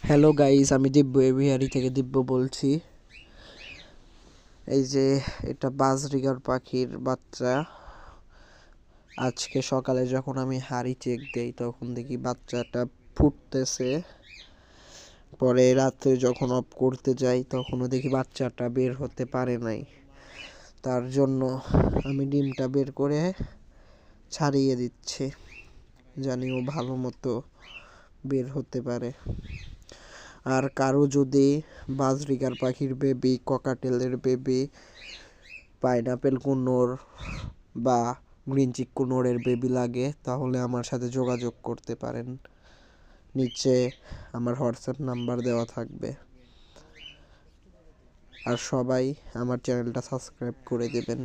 Hello guys, আমি দিব্য aviary থেকে দিব্য বলছি। এই যে এটা বাজরিগার পাখির বাচ্চা। আজকে সকালে যখন আমি হাড়ি চেক দেই তখন দেখি বাচ্চাটা ফুটতেছে। পরে রাত্রে যখন অফ করতে যাই তখনও দেখি বাচ্চাটা বের হতে পারে নাই। তার জন্য আমি ডিমটা বের করে ছাড়িয়ে দিচ্ছি, জানি ও ভালো মতো বের হতে পারে। আর কারো যদি বাজরিগার পাখির বেবি, ককাটেলের বেবি, পাইনাপেল কুনোর বা গ্রিন চিক কুনোরের বেবি লাগে তাহলে আমার সাথে যোগাযোগ করতে পারেন। নিচে আমার হোয়াটসঅ্যাপ নাম্বার দেওয়া থাকবে। আর সবাই আমার চ্যানেলটা সাবস্ক্রাইব করে দেবেন।